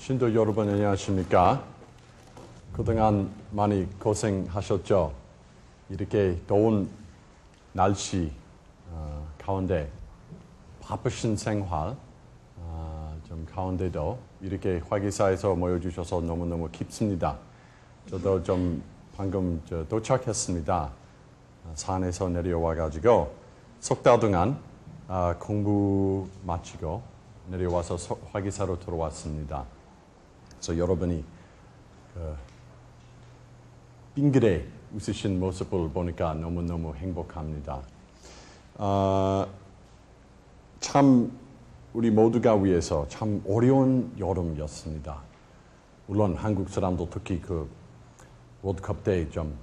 신도 여러분 안녕하십니까? 그동안 많이 고생하셨죠? 이렇게 더운 날씨 가운데 바쁘신 생활 좀 가운데도 이렇게 화기사에서 모여주셔서 너무너무 기쁘습니다. 저도 좀 방금 도착했습니다. 산에서 내려와가지고 석 달 동안 공부 마치고 내려와서 화기사로 들어왔습니다. 그래서 여러분이 빙그레 웃으신 모습을 보니까 너무너무 행복합니다. 참 우리 모두가 위해서 참 어려운 여름이었습니다. 물론 한국 사람도 특히 그 월드컵 때 좀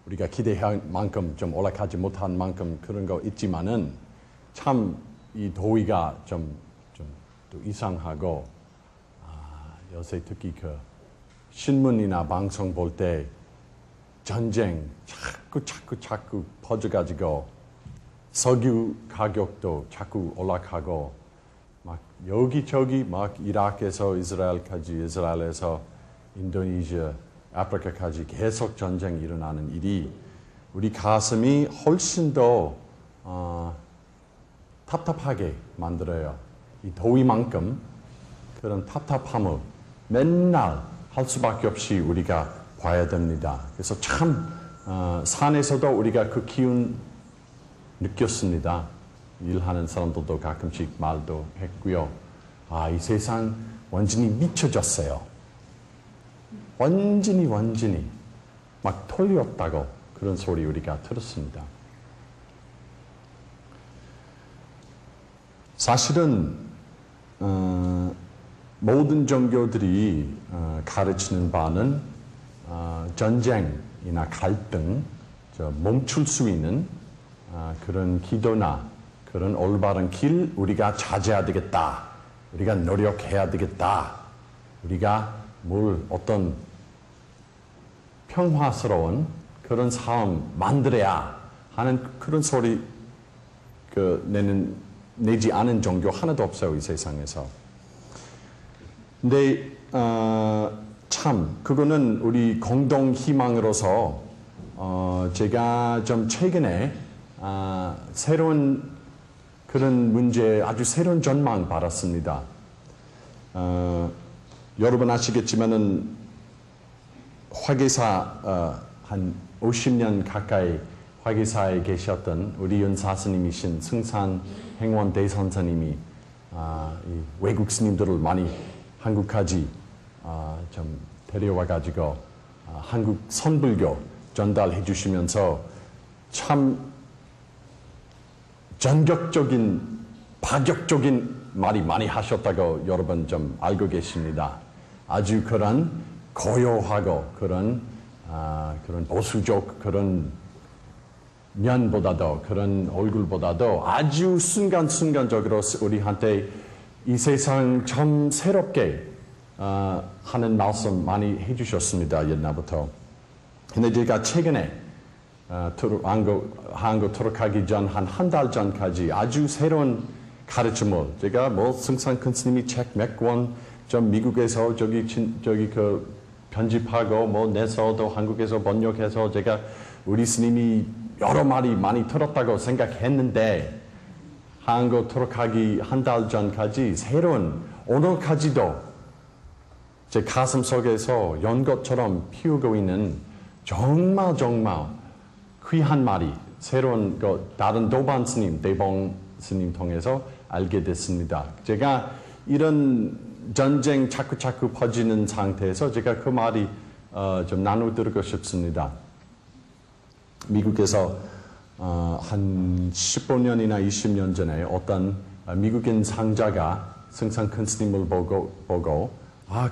우리가 기대한 만큼 좀 올라가지 못한 만큼 그런 거 있지만은 참 이 더위가 좀 또 이상하고 요새 특히 그 신문이나 방송 볼 때 전쟁 자꾸 퍼져가지고 석유 가격도 자꾸 올라가고 막 여기저기 막 이라크에서 이스라엘까지 이스라엘에서 인도네시아 아프리카까지 계속 전쟁이 일어나는 일이 우리 가슴이 훨씬 더 답답하게 만들어요. 이 더위만큼 그런 답답함을 맨날 할 수밖에 없이 우리가 봐야 됩니다. 그래서 참 산에서도 우리가 그 기운 느꼈습니다. 일하는 사람들도 가끔씩 말도 했고요. 이 세상 완전히 미쳐졌어요. 완전히 막 털렸다고 그런 소리 우리가 들었습니다. 사실은 모든 종교들이 가르치는 바는 전쟁이나 갈등, 멈출 수 있는 그런 기도나 그런 올바른 길 우리가 찾아야 되겠다. 우리가 노력해야 되겠다. 우리가 어떤 평화스러운 그런 삶 만들어야 하는 그런 소리 내지 않은 종교 하나도 없어요, 이 세상에서. 근데 참 그거는 우리 공동 희망으로서 제가 좀 최근에 새로운 그런 문제 아주 새로운 전망 받았습니다. 여러분 아시겠지만은 화계사 한 50년 가까이 화계사에 계셨던 우리 연사스님이신 승산 행원 대선사님이 외국 스님들을 많이 한국까지 좀 데려와가지고 한국 선불교 전달해 주시면서 참 전격적인 파격적인 말이 많이 하셨다고 여러분 좀 알고 계십니다. 아주 그런 고요하고 그런 보수적 그런 면보다도 그런 얼굴보다도 아주 순간적으로 우리한테 이 세상 참 새롭게 하는 말씀 많이 해주셨습니다. 옛날부터. 근데 제가 최근에 한국 들어가기 전 한 달 전까지 아주 새로운 가르침을 제가 승산 큰 스님이 책 몇 권 좀 미국에서 저기 그 편집하고 내서도 한국에서 번역해서 제가 우리 스님이 여러 말이 많이 들었다고 생각했는데 한국 들어가기 한 달 전까지 새로운 오늘까지도 제 가슴 속에서 연꽃처럼 피우고 있는 정말 귀한 말이 새로운 다른 도반 스님, 대봉 스님 통해서 알게 됐습니다. 제가 이런 전쟁 자꾸 퍼지는 상태에서 제가 그 말이 좀 나눠드리고 싶습니다. 미국에서 한 15년이나 20년 전에 어떤 미국인 상자가 승산 큰 스님을 보고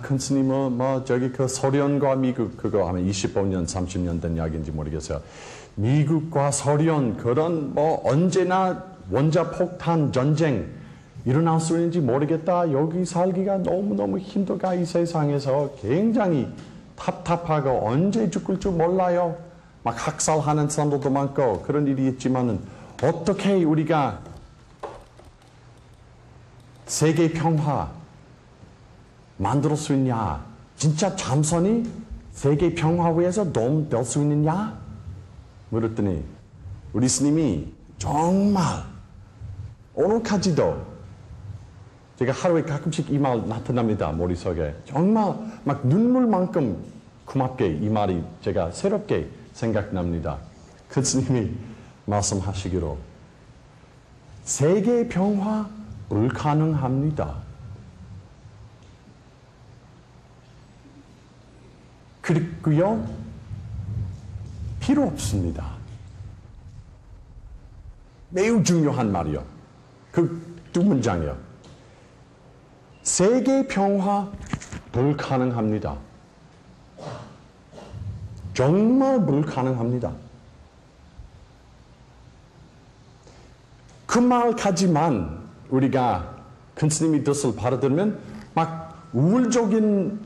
큰 스님은 저기 그 소련과 미국 그거 하면 25년 30년 된 이야기인지 모르겠어요. 미국과 소련 그런 언제나 원자폭탄 전쟁 일어날 수 있는지 모르겠다. 여기 살기가 너무너무 힘들다. 이 세상에서 굉장히 답답하고 언제 죽을 줄 몰라요. 막 학살하는 사람들도 많고 그런 일이 있지만은 어떻게 우리가 세계 평화 만들 수 있냐? 진짜 참선이 세계 평화 위해서 도움 될 수 있느냐? 물었더니 우리 스님이 정말 오늘까지도 제가 하루에 가끔씩 이 말 나타납니다. 머릿속에. 정말 막 눈물만큼 고맙게 이 말이 제가 새롭게 생각납니다. 그 스님이 말씀하시기로 세계 평화 불가능합니다. 그리고요, 필요 없습니다. 매우 중요한 말이요. 그 두 문장이요. 세계 평화 불가능합니다. 정말 불가능합니다. 그 말까지만 우리가 큰 스님의 뜻을 받아들면 막 우울적인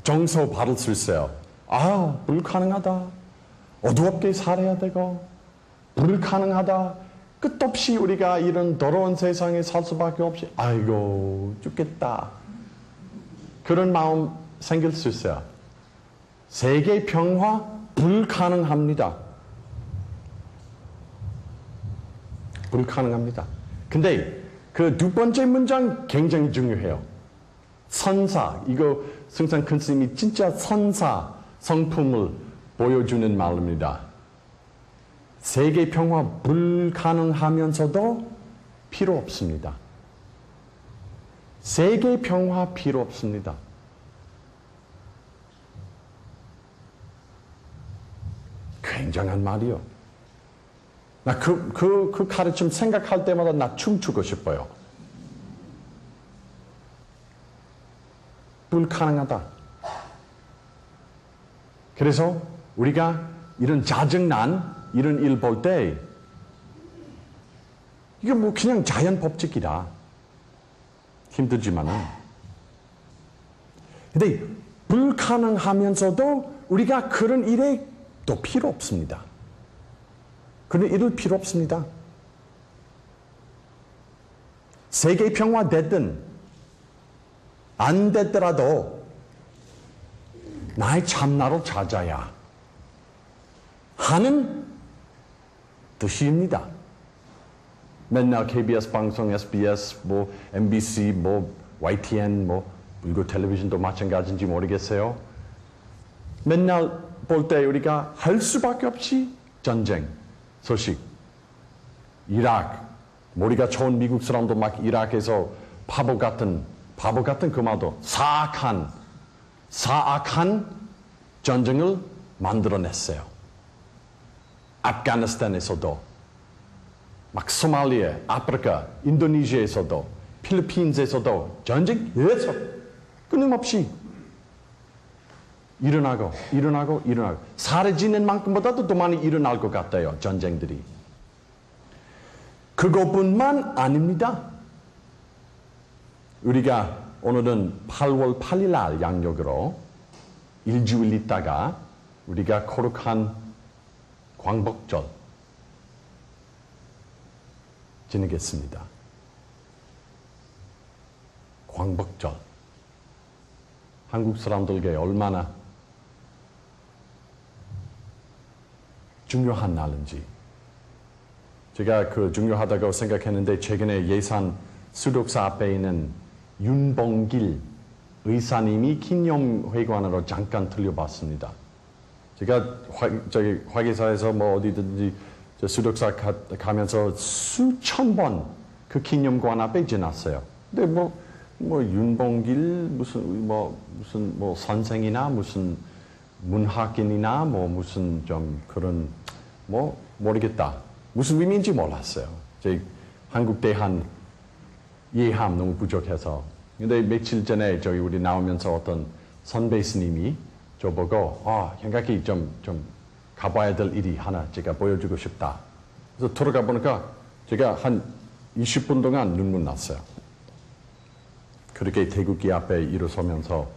정서 받을 수 있어요. 아, 불가능하다. 어두웠게 살아야 되고, 불가능하다. 끝없이 우리가 이런 더러운 세상에 살 수밖에 없이, 아이고, 죽겠다. 그런 마음 생길 수 있어요. 세계 평화 불가능합니다. 불가능합니다. 근데 그 두 번째 문장 굉장히 중요해요. 선사, 이거 승산 큰 스님이 진짜 선사 성품을 보여주는 말입니다. 세계 평화 불가능하면서도 필요 없습니다. 세계 평화 필요 없습니다. 굉장한 말이요. 나 그 가르침 생각할 때마다 나 춤추고 싶어요. 불가능하다. 그래서 우리가 이런 짜증난 이런 일 볼 때 이게 뭐 그냥 자연 법칙이라 힘들지만은 근데 불가능하면서도 우리가 그런 일에 또 필요 없습니다. 그런 일을 필요 없습니다. 세계 평화 됐든 안 됐더라도 나의 참나를 찾아야 하는 뜻입니다. 맨날 KBS 방송, SBS, 뭐 MBC, 뭐 YTN, 뭐 불교 텔레비전도 마찬가지인지 모르겠어요. 맨날 볼 때 우리가 할 수밖에 없이 전쟁 소식, 이라크, 머리가 좋은 미국 사람도 막 이라크에서 바보 같은 그 말도 사악한 전쟁을 만들어냈어요. 아프가니스탄에서도, 막 소말리아, 아프리카, 인도네시아에서도, 필리핀에서도 전쟁 계속 끊임없이 일어나고 사라지는 만큼보다도 더 많이 일어날 것 같아요. 전쟁들이. 그것뿐만 아닙니다. 우리가 오늘은 8월 8일 날 양력으로 일주일 있다가 우리가 거룩한 광복절 지내겠습니다. 광복절. 한국 사람들에게 얼마나 중요한 날인지 제가 그 중요하다고 생각했는데 최근에 예산 수독사 앞에 있는 윤봉길 의사님이 기념회관으로 잠깐 들려봤습니다. 제가 저기 화기사에서 뭐 어디든지 수독사 가면서 수천 번 그 기념관 앞에 지났어요. 근데 뭐 윤봉길 무슨 선생이나 무슨 문학인이나 무슨 좀 그런 모르겠다. 무슨 의미인지 몰랐어요. 제 한국 대한 이해함 너무 부족해서. 근데 며칠 전에 저기 우리 나오면서 어떤 선배 스님이 저보고 생각이 좀 가봐야 될 일이 하나 제가 보여주고 싶다. 그래서 들어가 보니까 제가 한 20분 동안 눈물 났어요. 그렇게 태극기 앞에 일어서면서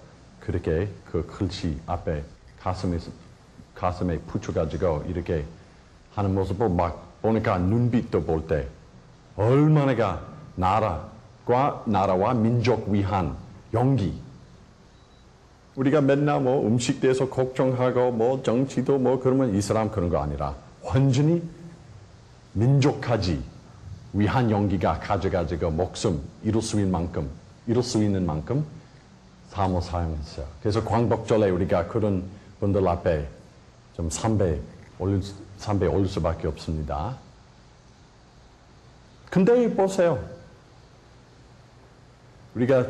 그렇게 그 글씨 앞에 가슴에 붙여가지고 이렇게 하는 모습을 막 보니까 눈빛도 볼 때 얼마나 나라와 민족 위한 용기 우리가 맨날 뭐 음식 대해서 걱정하고 뭐 정치도 뭐 그러면 이 사람 그런 거 아니라 완전히 민족까지 위한 용기가 가져가지고 목숨 이룰 수 있는 만큼 삶을 사용했어요. 그래서 광복절에 우리가 그런 분들 앞에 좀 삼배 올릴 수밖에 없습니다. 근데 보세요. 우리가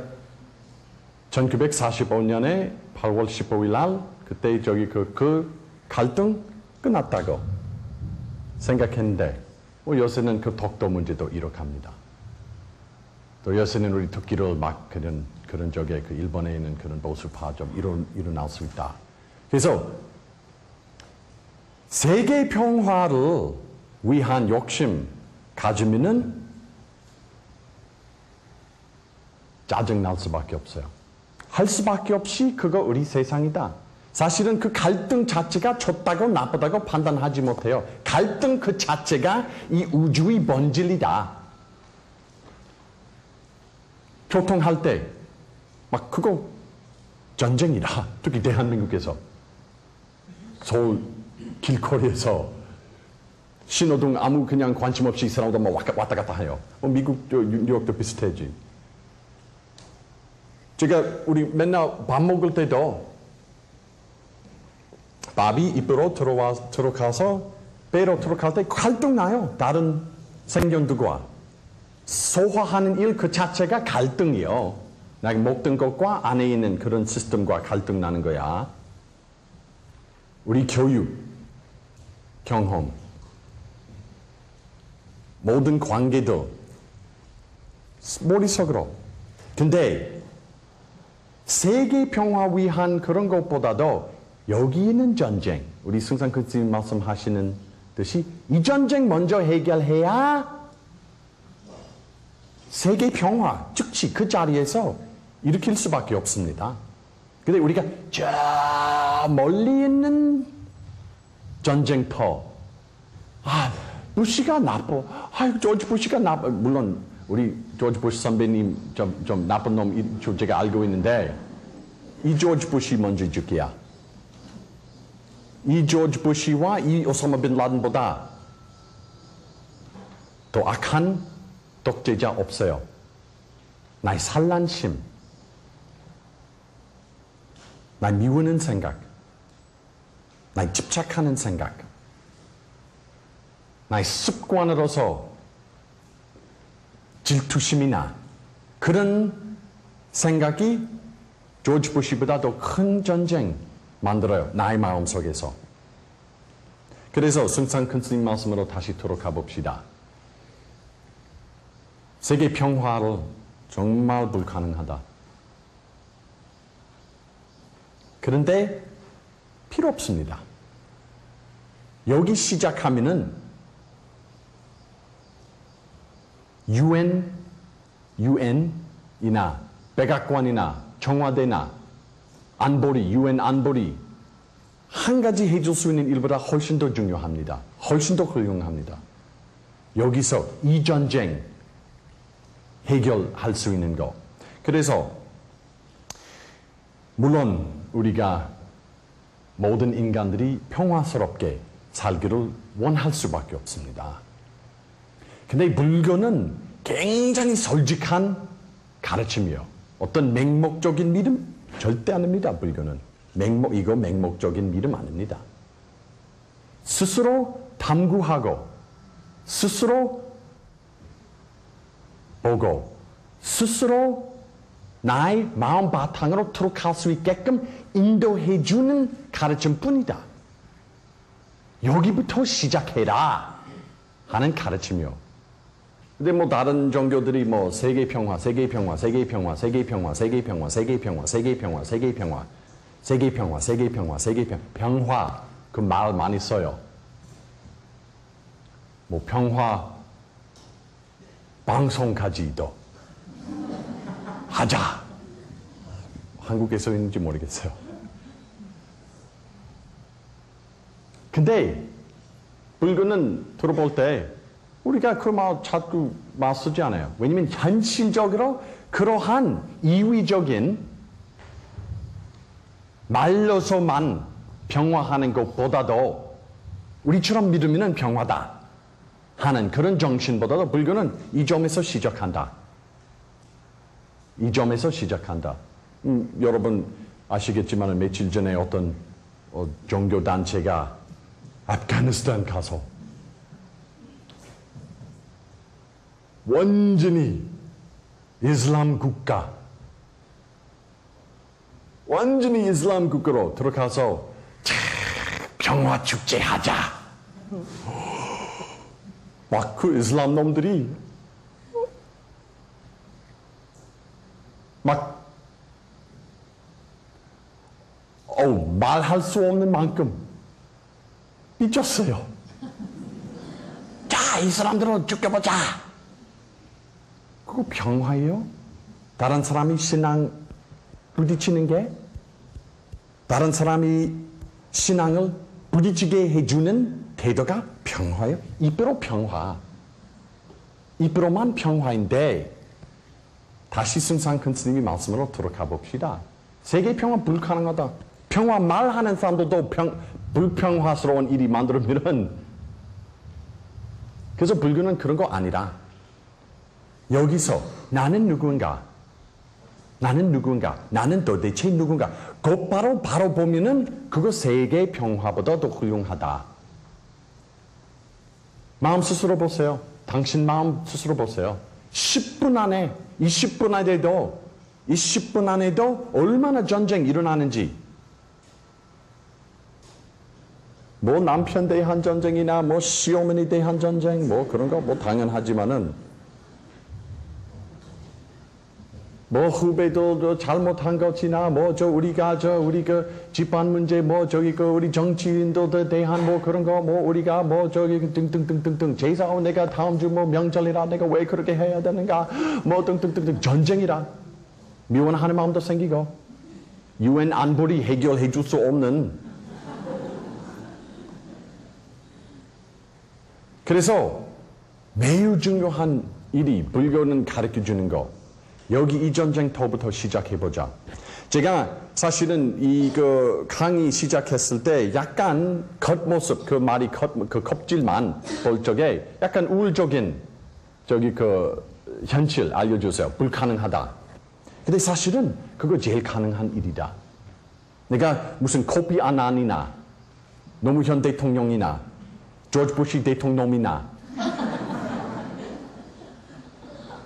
1945년에 8월 15일 날 그때 그 갈등 끝났다고 생각했는데 요새는 그 독도 문제도 이렇합니다. 또 요새는 우리 듣기를 막 그런 쪽에 그 일본에 있는 그런 보수파 좀 일어날 수 있다. 그래서 세계 평화를 위한 욕심 가지면은 짜증 날 수밖에 없어요. 할 수밖에 없이 그거 우리 세상이다. 사실은 그 갈등 자체가 좋다고 나쁘다고 판단하지 못해요. 갈등 그 자체가 이 우주의 본질이다. 교통할 때 막 그거 전쟁이다. 특히 대한민국에서 서울 길거리에서 신호등 아무 그냥 관심 없이 이 사람도 막 왔다 갔다 해요. 미국 뉴욕도 비슷하지. 제가 우리 맨날 밥 먹을 때도 밥이 입으로 들어가서 배로 들어갈 때 갈등 나요. 다른 생존들과 소화하는 일 그 자체가 갈등이요. 나 먹던 것과 안에 있는 그런 시스템과 갈등 나는 거야. 우리 교육, 경험, 모든 관계도 머릿속으로. 근데 세계 평화 위한 그런 것보다도 여기 있는 전쟁, 우리 승상 교수님 말씀하시는 듯이 이 전쟁 먼저 해결해야 세계 평화 즉시 그 자리에서 일으킬 수밖에 없습니다. 근데 우리가 저 멀리 있는 전쟁터, 부시가 나빠. 조지 부시가 나빠. 물론 우리 조지 부시 선배님 좀 나쁜 놈 제가 알고 있는데 이 조지 부시 먼저 죽기야. 이 조지 부시와 이 오사마 빈 라덴보다 더 악한 독재자 없어요. 나의 산란심, 나 미우는 생각, 나의 집착하는 생각, 나의 습관으로서 질투심이나 그런 생각이 조지 부시보다 더 큰 전쟁 만들어요. 나의 마음속에서. 그래서 승상 큰 스님 말씀으로 다시 돌아가 봅시다. 세계 평화를 정말 불가능하다. 그런데 필요 없습니다. 여기 시작하면은 유엔이나 백악관이나 청와대나 안보리, 유엔 안보리 한 가지 해줄 수 있는 일보다 훨씬 더 중요합니다. 훨씬 더 훌륭합니다. 여기서 이 전쟁 해결할 수 있는 거. 그래서 물론 우리가 모든 인간들이 평화스럽게 살기를 원할 수밖에 없습니다. 근데 불교는 굉장히 솔직한 가르침이요. 어떤 맹목적인 믿음 절대 아닙니다. 불교는 이거 맹목적인 믿음 아닙니다. 스스로 탐구하고 스스로 보고 스스로 나의 마음 바탕으로 들어갈 수 있게끔 인도해주는 가르침뿐이다. 여기부터 시작해라 하는 가르침이요. 근데 뭐 다른 종교들이 뭐 세계 평화, 세계 평화, 세계 평화, 세계 평화, 세계 평화, 세계 평화, 세계 평화, 세계 평화, 세계 평화, 세계 평화, 세계 평화, 평화 그 말 많이 써요. 뭐 평화 방송까지도 하자. 한국에서 있는지 모르겠어요. 근데 불교는 들어볼 때 우리가 그 말 자꾸 말 쓰지 않아요. 왜냐하면 현실적으로 그러한 이위적인 말로서만 평화하는 것보다도 우리처럼 믿으면 평화다 하는 그런 정신보다도 불교는 이 점에서 시작한다. 이 점에서 시작한다. 여러분 아시겠지만 며칠 전에 어떤 종교단체가 아프가니스탄 가서 완전히 이슬람 국가, 완전히 이슬람 국가로 들어가서 평화 축제 하자. 막 그 이슬람 놈들이 막 말할 수 없는 만큼 삐졌어요. 자, 이 사람들을 죽여보자. 그거 평화예요? 다른 사람이 신앙 부딪히는 게 다른 사람이 신앙을 부딪히게 해주는 태도가 평화예요? 이대로 평화. 이대로만 평화인데 다시 승산 큰 스님이 말씀으로 들어가 봅시다. 세계 평화 불가능하다. 평화 말하는 사람들도 불평화스러운 일이 만들어지면 그래서 불교는 그런 거 아니라 여기서 나는 누군가 나는 도대체 누군가 곧바로 바로 보면은 그거 세계 평화보다 더 훌륭하다. 마음 스스로 보세요. 당신 마음 스스로 보세요. 10분 안에 이 10분 안에도 얼마나 전쟁 일어나는지 뭐 남편 대한 전쟁이나 뭐 시어머니 대한 전쟁 뭐 그런 거 뭐 당연하지만은 뭐 후배들도 잘못한 것이나 뭐 우리 그 집안 문제 뭐 우리 정치인들에 대한 뭐 그런 거 뭐 우리가 뭐 등등등등등 제사하고 내가 다음 주 뭐 명절이라 내가 왜 그렇게 해야 되는가 뭐 등등등등 전쟁이라 미워하는 마음도 생기고 UN 안보리 해결해 줄 수 없는 그래서 매우 중요한 일이 불교는 가르쳐 주는 거 여기 이 전쟁터부터 시작해보자. 제가 사실은 그 강의 시작했을 때 약간 겉모습, 그 껍질만 볼 적에 약간 우울적인 그 현실 알려주세요. 불가능하다. 근데 사실은 그거 제일 가능한 일이다. 내가 무슨 코피 아난이나 노무현 대통령이나 조지 부시 대통령이나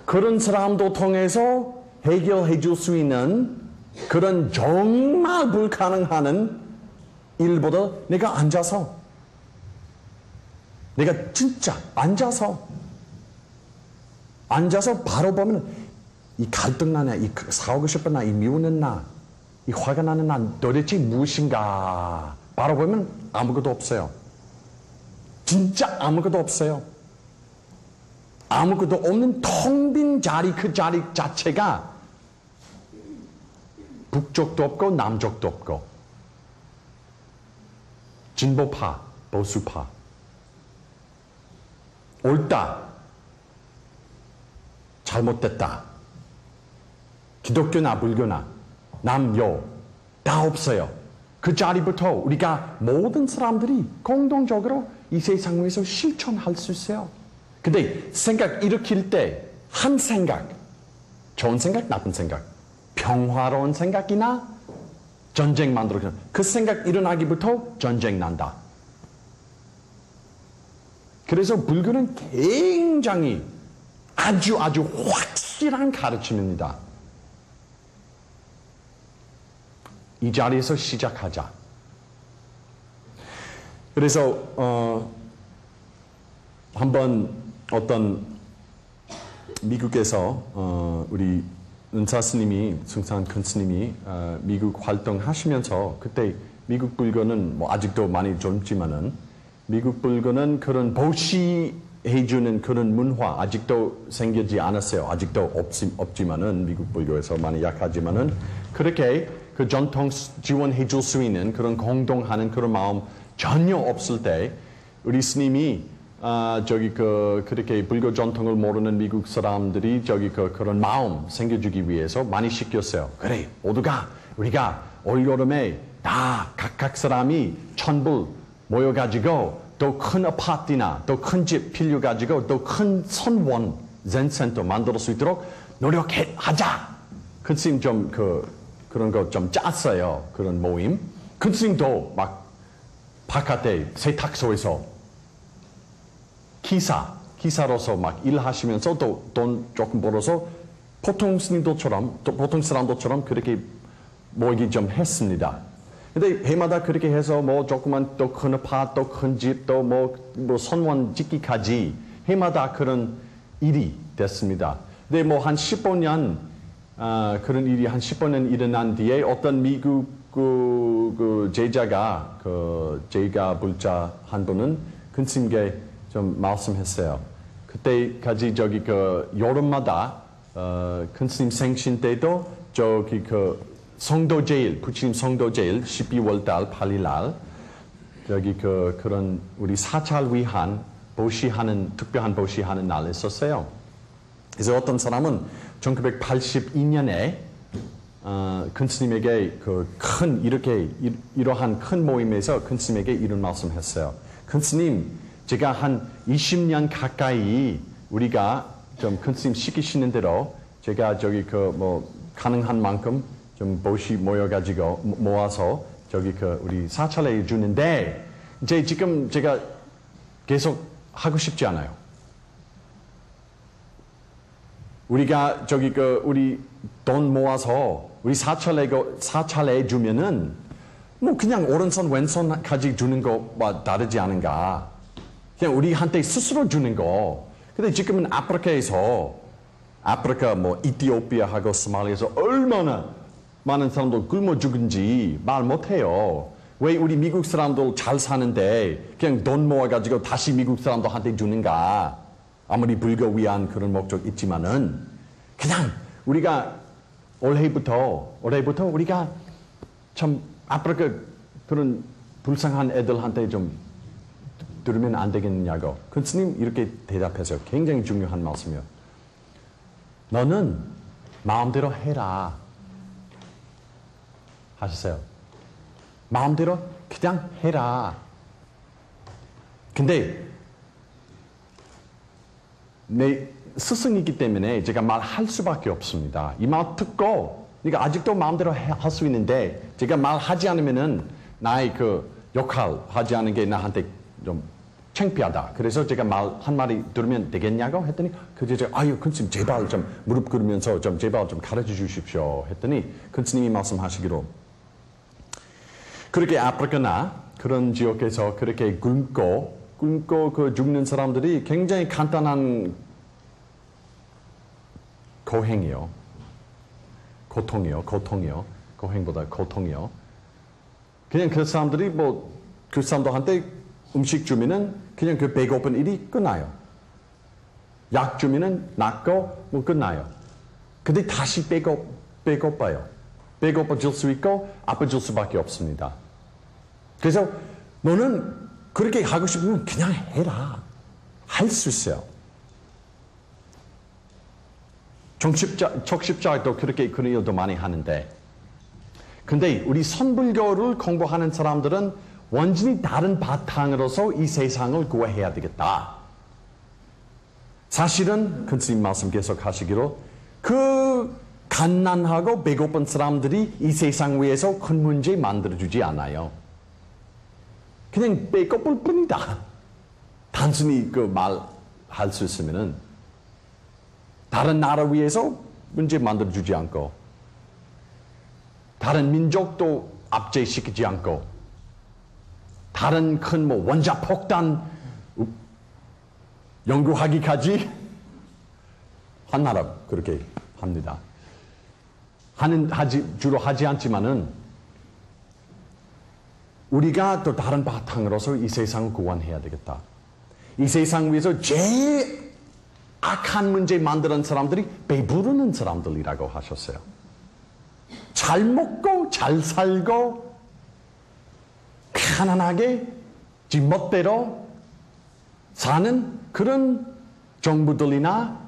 그런 사람도 통해서 해결해 줄 수 있는 그런 정말 불가능한 일보다 내가 진짜 앉아서 바로 보면 이 갈등 나나 이 싸우고 싶은 나 이 미우는 나 이 화가 나는 나 도대체 무엇인가 바로 보면 아무것도 없어요. 진짜 아무것도 없어요. 아무것도 없는 텅 빈 자리 그 자리 자체가 북쪽도 없고 남쪽도 없고 진보파 보수파 옳다 잘못됐다 기독교나 불교나 남요 다 없어요. 그 자리부터 우리가 모든 사람들이 공동적으로 이 세상에서 실천할 수 있어요. 근데 생각 일으킬 때 한 생각, 좋은 생각, 나쁜 생각, 평화로운 생각이나 전쟁 만들어 그 생각 일어나기부터 전쟁 난다. 그래서 불교는 굉장히 아주 확실한 가르침입니다. 이 자리에서 시작하자. 그래서 한번 어떤 미국에서 우리 은사 스님이 승산 큰 스님이 미국 활동하시면서 그때 미국 불교는 뭐 아직도 많이 젊지만은 미국 불교는 그런 보시해주는 그런 문화 아직도 생기지 않았어요. 아직도 없지만은 미국 불교에서 많이 약하지만은 그렇게 그 전통 지원해 줄 수 있는 그런 공동하는 그런 마음 전혀 없을 때 우리 스님이 그렇게 불교 전통을 모르는 미국 사람들이 그런 마음 생겨주기 위해서 많이 시켰어요. 그래, 모두가 우리가 올여름에 다 각각 사람이 천불 모여가지고 또 큰 아파트나 또 큰 집 빌려가지고 또 큰 선원 젠센터 만들 수 있도록 노력하자. 큰 스님 좀 그런 거 좀 짰어요. 그런 모임. 큰 스님도 막 바깥에 세탁소에서 기사로서 막 일하시면서 또 돈 조금 벌어서 보통 스님들처럼 또 보통 사람들처럼 그렇게 모이기 좀 했습니다. 근데 해마다 그렇게 해서 뭐 조그만 또 큰 아파트 또 큰 집 또 뭐 선원 짓기까지 해마다 그런 일이 됐습니다. 근데 뭐 한 15년 그런 일이 한 15년 일어난 뒤에 어떤 미국 그 제자가 제가 불자 한 분은 큰 스님께 좀 말씀했어요. 그때까지 저기 여름마다 큰 스님 생신 때도 저기 성도제일 부처님 성도제일 12월 달 8일 날 여기 그런 우리 사찰 위한 보시하는 특별한 보시하는 날을 썼어요. 그래서 어떤 사람은 1982년에 큰 스님에게 큰 이러한 큰 모임에서 큰 스님에게 이런 말씀했어요. 큰 스님, 제가 한 20년 가까이 우리가 좀 큰 스님 시키시는 대로 제가 저기 뭐 가능한 만큼 좀 보시 모여가지고 모아서 저기 우리 사찰에 주는데 이제 지금 제가 계속 하고 싶지 않아요. 우리가 저기 우리 돈 모아서 우리 사찰에 주면은 뭐 그냥 오른손 왼손까지 주는 거와 다르지 않은가. 그냥 우리한테 스스로 주는 거. 근데 지금은 아프리카 뭐 이티오피아하고 소말리아에서 얼마나 많은 사람들 굶어 죽은지 말 못해요. 왜 우리 미국 사람들 잘 사는데 그냥 돈 모아가지고 다시 미국 사람들한테 주는가. 아무리 불교 위한 그런 목적 있지만은 그냥 우리가 올해부터 우리가 참 아프리카 그런 불쌍한 애들한테 좀 들으면 안 되겠느냐고. 그 스님 이렇게 대답해서 굉장히 중요한 말씀이에요. 너는 마음대로 해라 하셨어요. 마음대로 그냥 해라. 근데 내 스승이기 때문에 제가 말할 수밖에 없습니다. 이 말 듣고 그러니까 아직도 마음대로 할 수 있는데 제가 말하지 않으면은 나의 역할 하지 않은 게 나한테 좀 창피하다. 그래서 제가 한 마디 들으면 되겠냐고 했더니 제가 아유 큰스님 제발 좀 무릎 꿇으면서 좀 제발 좀 가르쳐 주십시오 했더니 큰스님이 말씀하시기로 그렇게 아프리카나 그런 지역에서 그렇게 굶고 죽는 사람들이 굉장히 간단한 고통이요. 고행보다 고통이요. 그냥 그 사람들이 그 사람들한테 음식 주면은 그냥 배고픈 일이 끝나요. 약 주면은 낫고 끝나요. 근데 다시 배고파요. 배고파질 수 있고 아파질 수밖에 없습니다. 그래서 너는 그렇게 하고 싶으면 그냥 해라. 할 수 있어요. 적십자도 그렇게 그런 일도 많이 하는데 근데 우리 선불교를 공부하는 사람들은 완전히 다른 바탕으로서 이 세상을 구해야 되겠다. 사실은 큰 스님 말씀 계속 하시기로 갓난하고 배고픈 사람들이 이 세상 위에서 큰 문제 만들어주지 않아요. 그냥 배고플 뿐이다. 단순히 말 할 수 있으면은 다른 나라 위에서 문제 만들어주지 않고 다른 민족도 압제시키지 않고 다른 큰 원자폭탄 연구하기까지 한 나라 그렇게 합니다. 주로 하지 않지만은 우리가 또 다른 바탕으로서 이 세상을 구원해야 되겠다. 이 세상 위에서 제일 악한 문제 만드는 사람들이 배부르는 사람들이라고 하셨어요. 잘 먹고 잘 살고 가난하게 지 멋대로 사는 그런 정부들이나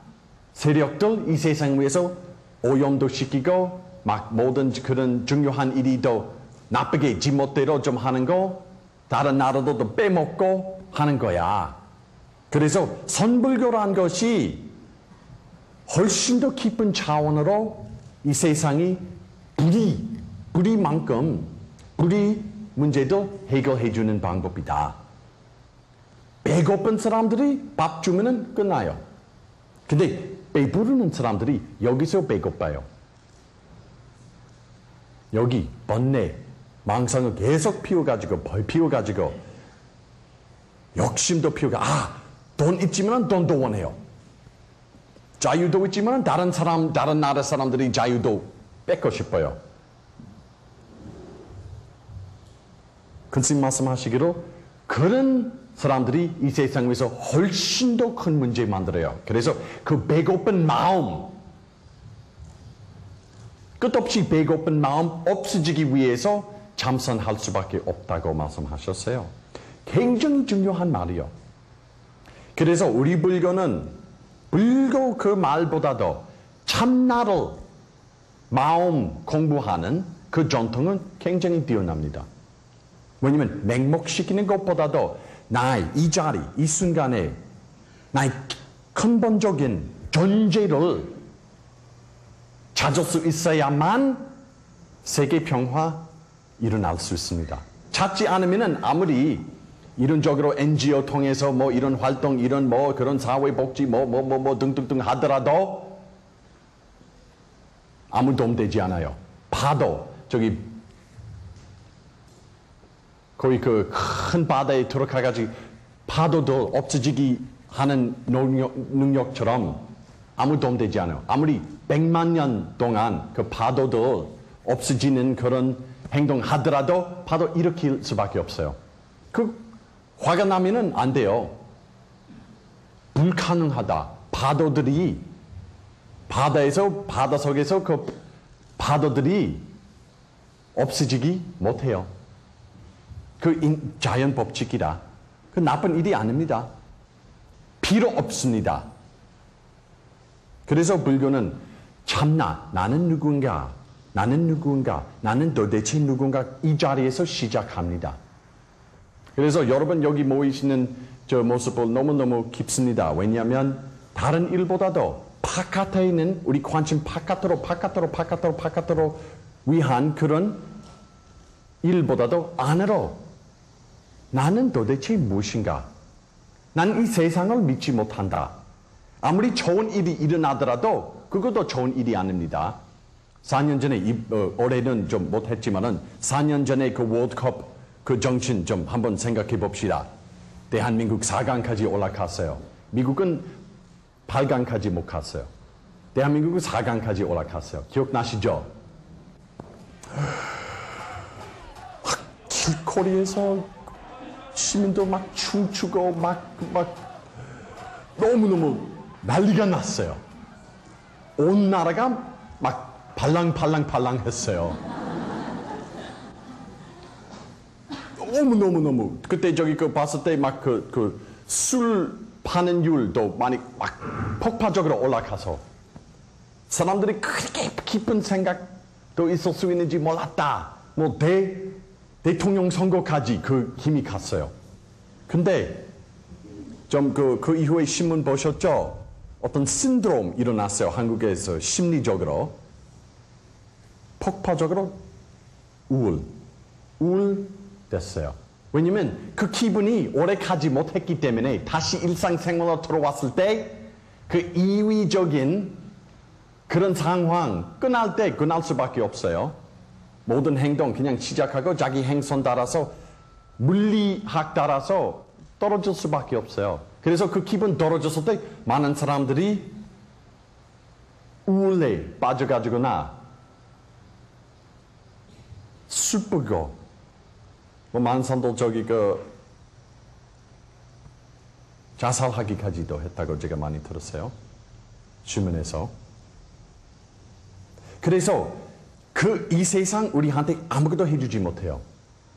세력들 이 세상 위에서 오염도 시키고 막 모든 그런 중요한 일이도 나쁘게 지멋대로 좀 하는 거, 다른 나라도 빼먹고 하는 거야. 그래서 선불교란 것이 훨씬 더 깊은 차원으로 이 세상이 불의만큼 불의 문제도 해결해 주는 방법이다. 배고픈 사람들이 밥 주면은 끝나요. 근데 배부르는 사람들이 여기서 배고파요. 여기 번뇌, 망상을 계속 피워가지고 피워가지고 욕심도 피우고 돈 있지만 돈도 원해요. 자유도 있지만 다른 나라 사람들이 자유도 뺏고 싶어요. 근심 말씀하시기로 그런 사람들이 이 세상에서 훨씬 더 큰 문제 만들어요. 그래서 그 배고픈 마음, 끝없이 배고픈 마음 없어지기 위해서 참선할 수밖에 없다고 말씀하셨어요. 굉장히 중요한 말이요. 그래서 우리 불교는 불교 그 말보다도 참나를 마음 공부하는 그 전통은 굉장히 뛰어납니다. 왜냐하면 맹목시키는 것보다도 나의 이 자리, 이 순간에 나의 근본적인 존재를 찾을 수 있어야만 세계 평화 일어날 수 있습니다. 찾지 않으면 아무리 이론적으로 NGO 통해서 뭐 이런 활동, 이런 뭐 그런 사회복지 등등등 하더라도 아무 도움 되지 않아요. 파도, 저기 거의 그 큰 바다에 들어가가지고 파도도 없어지기 하는 능력처럼 아무 도움 되지 않아요. 아무리 100만 년 동안 그 파도도 없어지는 그런 행동 하더라도 파도 일으킬 수밖에 없어요. 그 화가 나면은 안 돼요. 불가능하다. 파도들이 바다 속에서 그 파도들이 없어지기 못해요. 그 자연 법칙이라. 그 나쁜 일이 아닙니다. 필요 없습니다. 그래서 불교는 참나, 나는 누군가, 나는 도대체 누군가 이 자리에서 시작합니다. 그래서 여러분 여기 모이시는 저 모습을 너무너무 깊습니다. 왜냐하면 다른 일보다도 바깥에 있는 우리 관심 바깥으로 위한 그런 일보다도 안으로 나는 도대체 무엇인가? 난 이 세상을 믿지 못한다. 아무리 좋은 일이 일어나더라도 그것도 좋은 일이 아닙니다. 4년 전에, 올해는 좀 못했지만은 4년 전에 그 월드컵 그 정신 좀 한번 생각해 봅시다. 대한민국 4강까지 올라갔어요. 미국은 8강까지 못 갔어요. 대한민국은 4강까지 올라갔어요. 기억나시죠? 길거리에서 시민도 막 춤추고 막 너무너무 난리가 났어요. 온 나라가 막 발랑발랑 했어요. 너무 그때 저기 그 봤을 때 막 술 파는 율도 많이 막 폭발적으로 올라가서 사람들이 그렇게 깊은 생각도 있을 수 있는지 몰랐다. 뭐 대통령 선거까지 그 힘이 갔어요. 근데 좀 그 이후에 신문 보셨죠? 어떤 신드롬 일어났어요. 한국에서 심리적으로 폭발적으로 우울 됐어요. 왜냐면 그 기분이 오래 가지 못했기 때문에 다시 일상생활로 들어왔을 때 그 이위적인 그런 상황 끝날 수밖에 없어요. 모든 행동 그냥 시작하고 자기 행선 따라서 물리학 따라서 떨어질 수밖에 없어요. 그래서 그 기분 떨어졌을 때 많은 사람들이 우울에 빠져가지고나 슬프고 많은 사람들 저기 자살하기까지도 했다고 제가 많이 들었어요. 주변에서. 그래서 이 세상 우리한테 아무것도 해주지 못해요.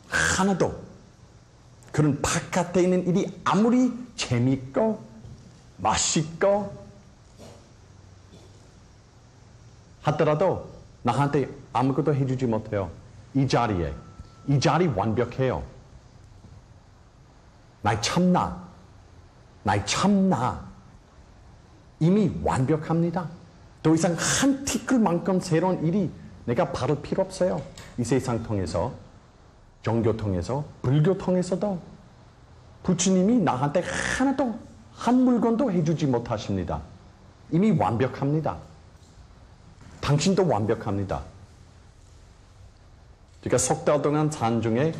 하나도. 그런 바깥에 있는 일이 아무리 재밌고 맛있고 하더라도 나한테 아무것도 해주지 못해요. 이 자리에 이 자리 완벽해요. 나이 참나. 나이 참나. 이미 완벽합니다. 더 이상 한 티끌만큼 새로운 일이 내가 받을 필요 없어요. 이 세상 통해서, 종교 통해서, 불교 통해서도 부처님이 나한테 하나도, 한 물건도 해주지 못하십니다. 이미 완벽합니다. 당신도 완벽합니다. 그러니까 석 달 동안 산중에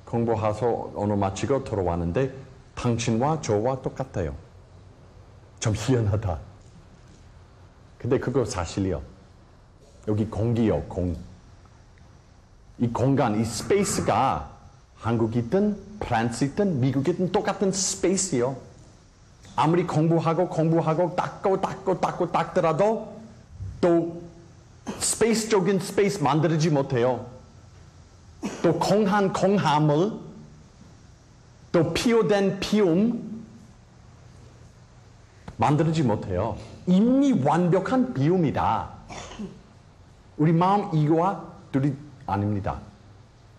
공부해서 오늘 마치고 돌아왔는데 당신과 저와 똑같아요. 좀 희한하다. 근데 그거 사실이요. 여기 공기요, 공. 이 공간, 이 스페이스가 한국이든 프랑스이든 미국이든 똑같은 스페이스요. 아무리 공부하고 닦더라도 또 스페이스적인 스페이스 만들지 못해요. 또 공한 공함을, 또 피오된 피움 만들지 못해요. 이미 완벽한 비움이다. 우리 마음 이거와 둘이 아닙니다.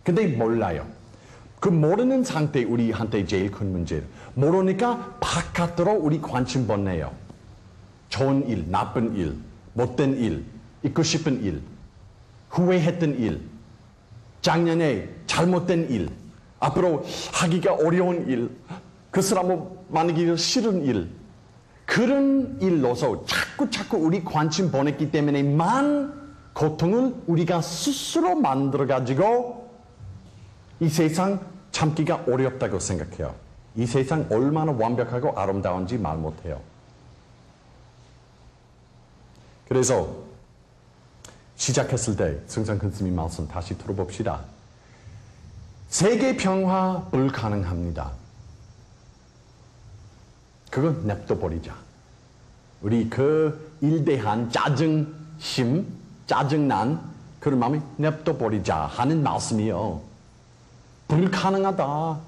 근데 몰라요. 그 모르는 상태 우리한테 제일 큰 문제예요. 모르니까 바깥으로 우리 관심 보내요. 좋은 일, 나쁜 일, 못된 일, 있고 싶은 일, 후회했던 일, 작년에 잘못된 일, 앞으로 하기가 어려운 일, 그 사람을 만나기 싫은 일, 그런 일로서 자꾸 우리 관심 보냈기 때문에만 고통을 우리가 스스로 만들어가지고 이 세상 참기가 어렵다고 생각해요. 이 세상 얼마나 완벽하고 아름다운지 말 못해요. 그래서 시작했을 때 승상 큰 스님 말씀 다시 들어봅시다. 세계 평화 불가능합니다. 그건 냅둬버리자. 우리 그 일대한 짜증심, 짜증난 그런 마음이 냅둬버리자 하는 말씀이요. 불가능하다.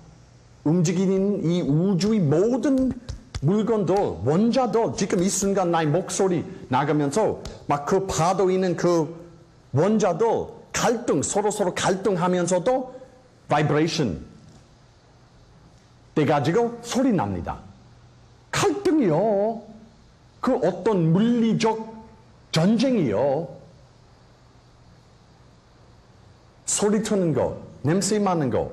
움직이는 이 우주의 모든 물건들, 원자들, 지금 이 순간 나의 목소리 나가면서 막 그 파도 있는 그 원자들 갈등, 서로 갈등하면서도 바이브레이션 돼가지고 소리 납니다. 갈등이요. 그 어떤 물리적 전쟁이요. 소리치는 거, 냄새 맡는 거,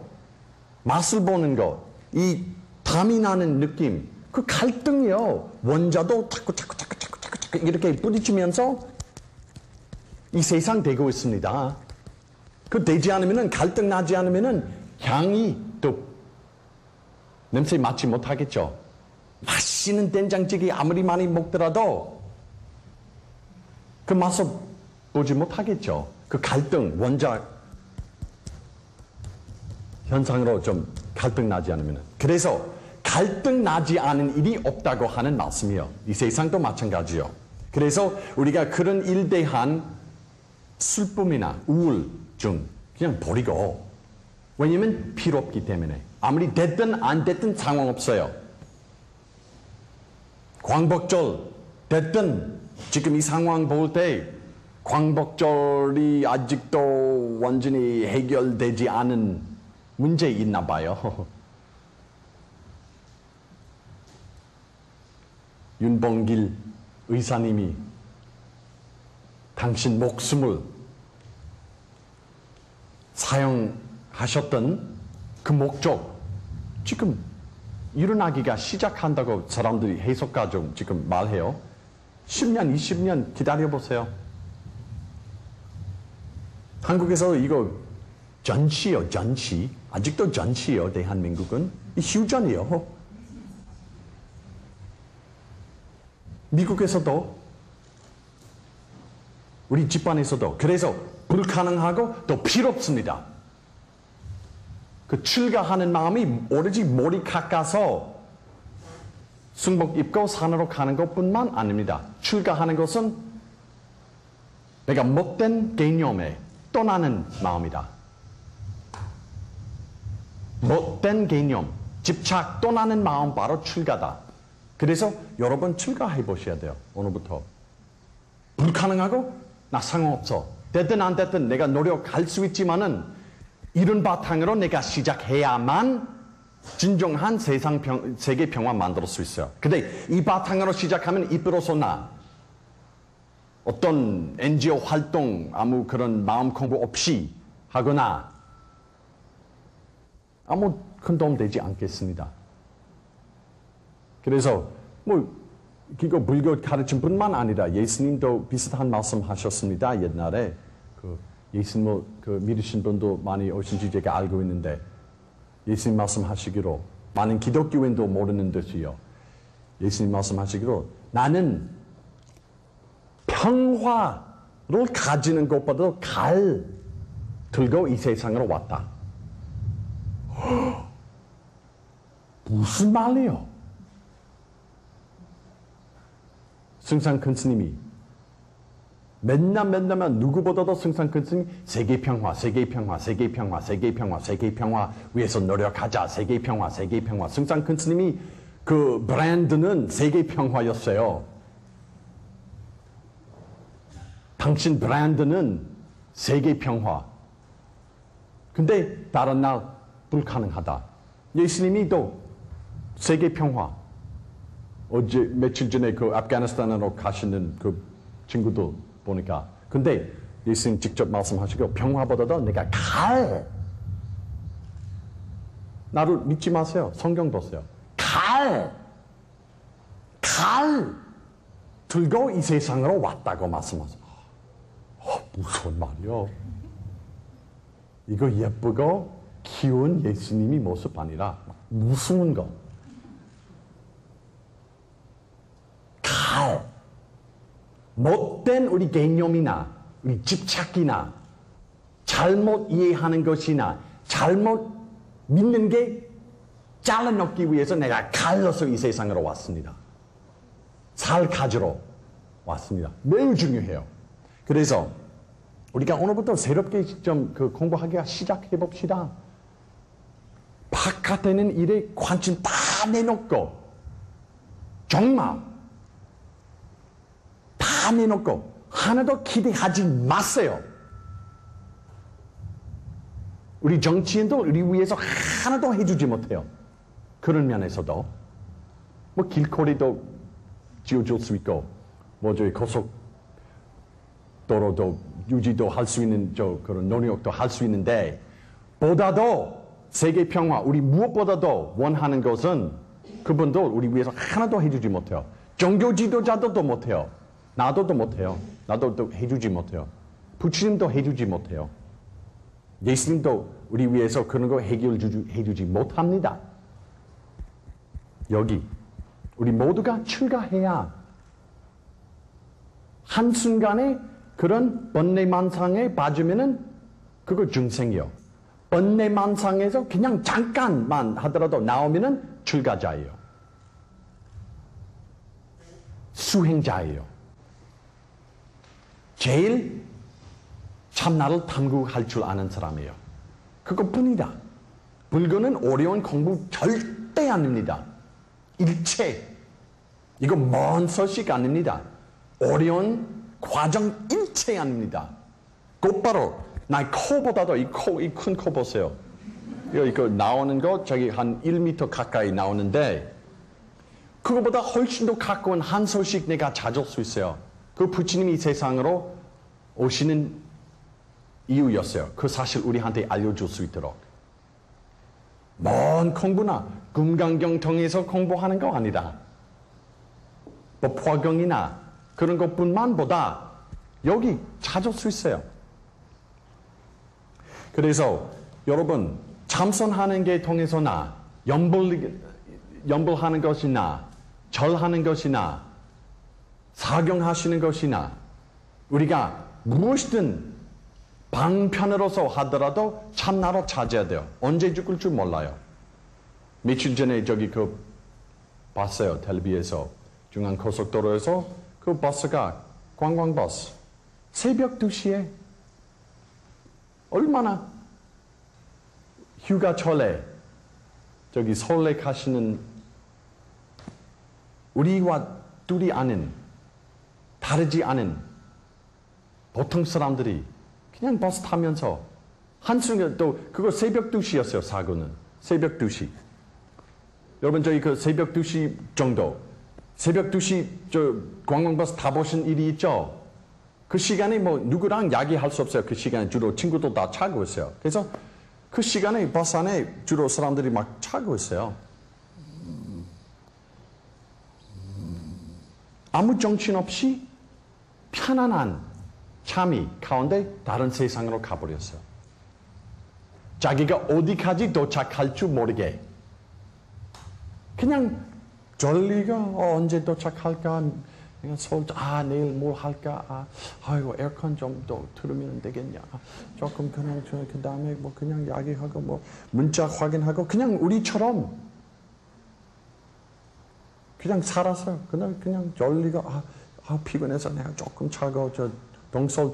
맛을 보는 거, 이 담이 나는 느낌, 그 갈등이요. 원자도 자꾸 이렇게 부딪히면서 이 세상 되고 있습니다. 그 되지 않으면은, 갈등 나지 않으면은 향이 또 냄새 맡지 못하겠죠. 맛있는 된장찌개 아무리 많이 먹더라도 그 맛을 보지 못하겠죠. 그 갈등, 원자 현상으로 좀 갈등 나지 않으면. 그래서 갈등 나지 않은 일이 없다고 하는 말씀이요. 이 세상도 마찬가지요. 그래서 우리가 그런 일에 대한 슬픔이나 우울증 그냥 버리고, 왜냐면 필요 없기 때문에. 아무리 됐든 안 됐든 상관없어요. 광복절 됐든 지금 이 상황 볼 때 광복절이 아직도 완전히 해결되지 않은 문제 있나 봐요. 윤봉길 의사님이 당신 목숨을 사용하셨던 그 목적 지금 일어나기가 시작한다고 사람들이 해석가 좀 지금 말해요. 10년, 20년 기다려보세요. 한국에서 이거 전시요, 전시. 아직도 전시요, 대한민국은. 휴전이요. 미국에서도, 우리 집안에서도. 그래서 불가능하고 또 필요 없습니다. 그 출가하는 마음이 오로지 머리 깎아서 승복 입고 산으로 가는 것뿐만 아닙니다. 출가하는 것은 내가 못된 개념에 떠나는 마음이다. 못된 개념, 집착 떠나는 마음 바로 출가다. 그래서 여러분 출가해 보셔야 돼요. 오늘부터. 불가능하고 나 상관없어. 됐든 안 됐든 내가 노력할 수 있지만은 이런 바탕으로 내가 시작해야만 진정한 세계 평화 만들 수 있어요. 근데 이 바탕으로 시작하면 입으로서 어떤 NGO 활동, 아무 그런 마음 공부 없이 하거나 아무 큰 도움 되지 않겠습니다. 그래서 이거 불교 가르침 뿐만 아니라 예수님도 비슷한 말씀 하셨습니다. 옛날에 예수님 믿으신 분도 많이 오신지 제가 알고 있는데 예수님 말씀하시기로 많은 기독교인도 모르는 듯이요. 예수님 말씀하시기로 나는 평화를 가지는 것보다 칼 들고 이 세상으로 왔다. 무슨 말이요? 승산 큰 스님이 맨날 누구보다도 승산 큰 스님이 세계 평화 위해서 노력하자. 세계 평화. 승산 큰 스님이 그 브랜드는 세계 평화였어요. 당신 브랜드는 세계 평화. 근데 다른 날 불가능하다. 예수님이 또 세계 평화. 며칠 전에 그 아프가니스탄으로 가시는 그 친구도 보니까. 근데 예수님 직접 말씀하시고 평화보다도 내가 칼. 나를 믿지 마세요. 성경 보세요. 칼 들고 이 세상으로 왔다고 말씀하세요. 무슨 말이요? 이거 예쁘고 귀여운 예수님이 모습 아니라 무서운 거. 칼. 못된 우리 개념이나 우리 집착이나 잘못 이해하는 것이나 잘못 믿는 게 잘라놓기 위해서 내가 칼로서 이 세상으로 왔습니다. 살 가지러 왔습니다. 매우 중요해요. 그래서 우리가 오늘부터 새롭게 좀 공부하기가 시작해 봅시다. 바깥에는 일에 관심 다 내놓고 정말 다 내놓고 하나도 기대하지 마세요. 우리 정치인도 우리 위해서 하나도 해주지 못해요. 그런 면에서도 길거리도 지어줄 수 있고 저희 고속도로도 유지도 할 수 있는 그런 노력도 할 수 있는데 보다도 세계 평화 우리 무엇보다도 원하는 것은 그분도 우리 위해서 하나도 해주지 못해요. 종교 지도자도 못해요. 나도 못해요. 나도 해주지 못해요. 부처님도 해주지 못해요. 예수님도 우리 위해서 그런 거 해주지 못합니다. 여기 우리 모두가 출가해야 한순간에 그런 번뇌만상에 빠지면은 그거 중생이요. 번뇌만상에서 그냥 잠깐만 하더라도 나오면은 출가자예요. 수행자예요. 제일 참나를 탐구할 줄 아는 사람이에요. 그것뿐이다. 불교는 어려운 공부 절대 아닙니다. 일체. 이거 먼 소식 아닙니다. 어려운 과정 일체 아닙니다. 곧바로 나 코보다도 이 큰 코 보세요. 이거 나오는 거 저기 한 1m 가까이 나오는데 그거보다 훨씬 더 가까운 한 소식 내가 찾을 수 있어요. 그 부처님이 세상으로 오시는 이유였어요. 그 사실 우리한테 알려줄 수 있도록. 먼 공부나 금강경 통해서 공부하는 거 아니다. 법화경이나 그런 것뿐만 보다 여기 찾을 수 있어요. 그래서 여러분 참선하는 게 통해서나 염불하는 것이나 절하는 것이나 사경하시는 것이나 우리가 무엇이든 방편으로서 하더라도 참나로 찾아야 돼요. 언제 죽을 줄 몰라요. 며칠 전에 봤어요. 텔레비에서 중앙고속도로에서 그 버스가 관광버스 새벽 2시에 얼마나 휴가철에 서울에 가시는 우리와 둘이 아는 다르지 않은 보통 사람들이 그냥 버스 타면서 한순간 또 그거 새벽 2시였어요. 사고는 새벽 2시. 여러분 저희 그 새벽 2시 정도 새벽 2시 저 관광버스 타보신 일이 있죠? 그 시간에 뭐 누구랑 이야기할 수 없어요. 그 시간에 주로 친구도 다 자고 있어요. 그래서 그 시간에 버스 안에 주로 사람들이 막 자고 있어요. 아무 정신없이 편안한 잠이 가운데 다른 세상으로 가버렸어요. 자기가 어디까지 도착할 줄 모르게 그냥 졸리가 언제 도착할까? 내일 뭘 할까? 아이고 에어컨 좀 더 틀으면 되겠냐? 조금 그냥 그 다음에 뭐 그냥 이야기하고 뭐 문자 확인하고 그냥 우리처럼 그냥 살았어요. 그냥 졸리가 피곤해서 내가 조금 자고 저 동서울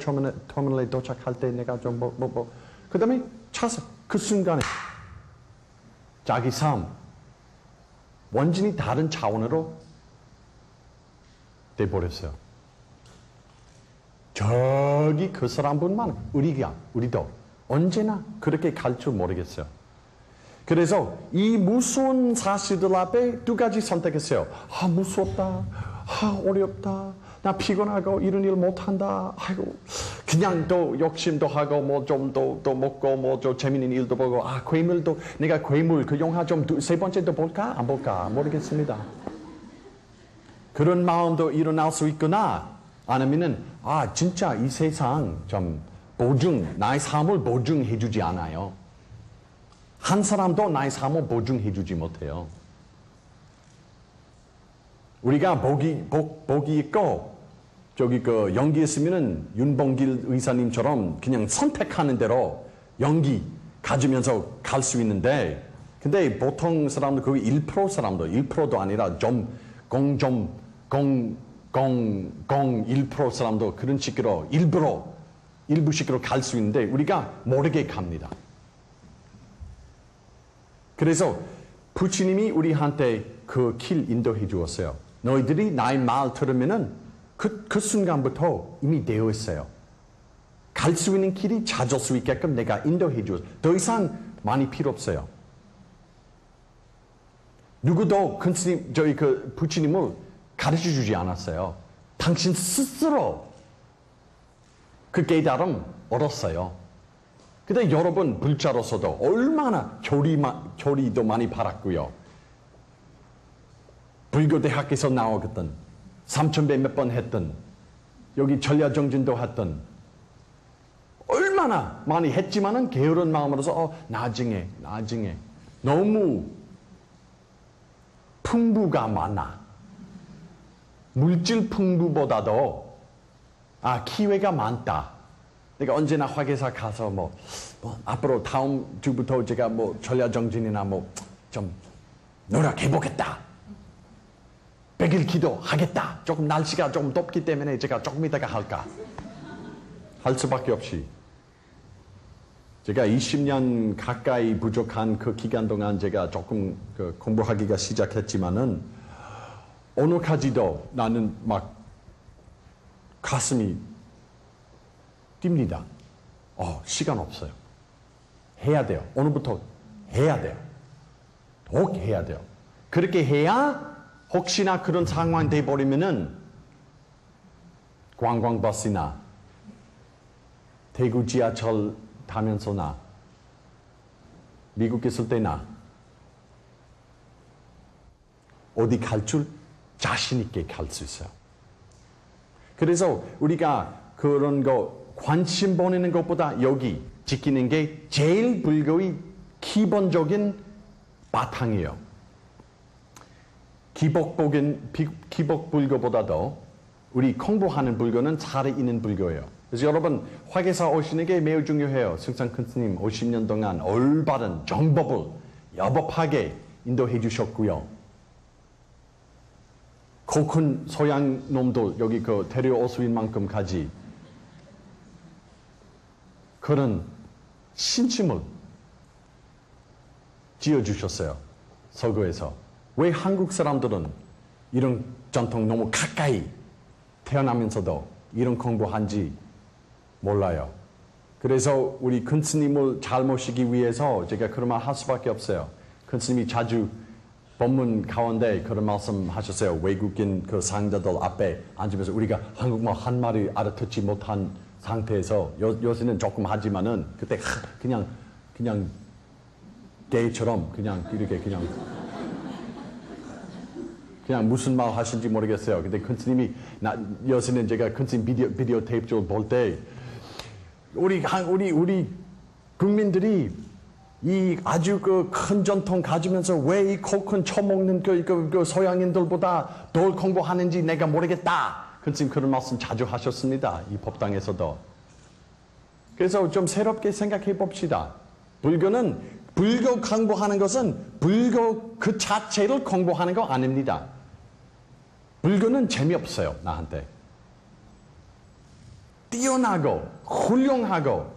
터미널에 도착할 때 내가 좀 그 다음에 차서 그 순간에 자기 삶 완전히 다른 차원으로 돼버렸어요. 저기 그 사람뿐만 우리도 언제나 그렇게 갈 줄 모르겠어요. 그래서 이 무서운 사실들 앞에 두 가지 선택했어요. 무섭다. 어렵다. 나 피곤하고 이런 일 못한다. 아이고 그냥 또 욕심도 하고 뭐 좀 더 먹고 뭐 좀 재밌는 일도 보고 괴물도 내가 괴물 그 영화 좀 세 번째도 볼까? 안 볼까? 모르겠습니다. 그런 마음도 일어날 수 있거나 아니면은 진짜 이 세상 좀 나의 삶을 보증해주지 않아요. 한 사람도 나의 삶을 보증해주지 못해요. 우리가 복이 있고 저기 그 연기 있으면은 윤봉길 의사님처럼 그냥 선택하는 대로 연기 가지면서 갈 수 있는데, 근데 보통 사람들 거의 1% 사람들 1%도 아니라 0.001% 사람도 그런 식으로 일부 식으로 갈 수 있는데 우리가 모르게 갑니다. 그래서 부처님이 우리한테 그 길 인도해 주었어요. 너희들이 나의 말 들으면은 그 순간부터 이미 되어 있어요. 갈 수 있는 길이 찾을 수 있게끔 내가 인도해 주었어요. 더 이상 많이 필요 없어요. 누구도 저희 그 부처님을 가르쳐 주지 않았어요. 당신 스스로 그 깨달음 얻었어요. 근데 여러분 불자로서도 얼마나 교리도 많이 받았고요. 불교대학에서 나오거든. 3,000배 몇 번 했던, 여기 전략정진도 했던, 얼마나 많이 했지만은 게으른 마음으로서 나중에 너무 풍부가 많아. 물질 풍부보다도 기회가 많다. 내가 언제나 화계사 가서 앞으로 다음 주부터 제가 전략정진이나 좀 노력해보겠다. 100일 기도하겠다. 조금 날씨가 좀 덥기 때문에 제가 조금 이따가 할까. 할 수밖에 없이. 제가 20년 가까이 부족한 그 기간 동안 제가 조금 공부하기가 시작했지만은 오늘까지도 나는 막 가슴이 뜁니다. 시간 없어요. 해야 돼요. 오늘부터 해야 돼요. 꼭 해야 돼요. 그렇게 해야 혹시나 그런 상황이 돼버리면은 관광버스나 대구 지하철 타면서나 미국 있을 때나 어디 갈 줄 자신 있게 갈 수 있어요. 그래서 우리가 그런 거 관심 보내는 것보다 여기 지키는 게 제일 불교의 기본적인 바탕이에요. 기복 불교보다도 우리 공부하는 불교는 살아있는 불교예요. 그래서 여러분 화계사 오시는 게 매우 중요해요. 승산 큰 스님 50년 동안 올바른 정법을 여법하게 인도해 주셨고요. 코 큰 소양 놈도 여기 데려오수인 만큼까지 그런 신심을 지어주셨어요. 서구에서. 왜 한국 사람들은 이런 전통 너무 가까이 태어나면서도 이런 공부한지 몰라요. 그래서 우리 큰 스님을 잘 모시기 위해서 제가 그런 말 할 수밖에 없어요. 큰 스님이 자주 법문 가운데 그런 말씀 하셨어요. 외국인 그 상자들 앞에 앉으면서 우리가 한국말 한 마디 알아듣지 못한 상태에서 요새는 조금 하지만은 그때 그냥 게이처럼 그냥 이렇게 그냥 무슨 말 하신지 모르겠어요. 근데 큰 스님이 요새는 제가 큰 스님 비디오 테이프 좀 볼 때 우리 국민들이 이 아주 그 큰 전통 가지면서 왜 이 코큰 처먹는 그 서양인들보다 덜 공부하는지 내가 모르겠다. 큰 스님 그런 말씀 자주 하셨습니다. 이 법당에서도. 그래서 좀 새롭게 생각해 봅시다. 불교는 불교 공부하는 것은 불교 그 자체를 공부하는 거 아닙니다. 불교는 재미없어요. 나한테. 뛰어나고 훌륭하고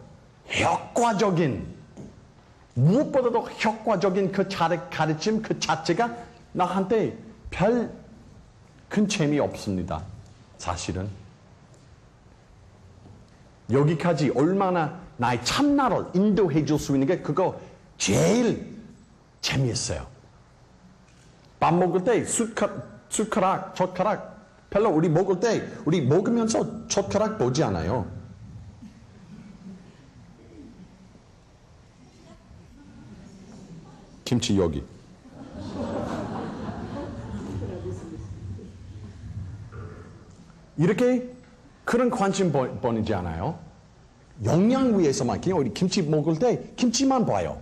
효과적인 무엇보다도 효과적인 그 가르침 그 자체가 나한테 별 큰 재미 없습니다. 사실은. 여기까지 얼마나 나의 참나를 인도해 줄 수 있는 게 그거 제일 재미있어요. 밥 먹을 때 숟가락, 젓가락 별로 우리 먹을 때 우리 먹으면서 젓가락 보지 않아요. 김치 여기. 이렇게 그런 관심 보이지 않아요? 영양 위해서만 그냥 우리 김치 먹을 때 김치만 봐요.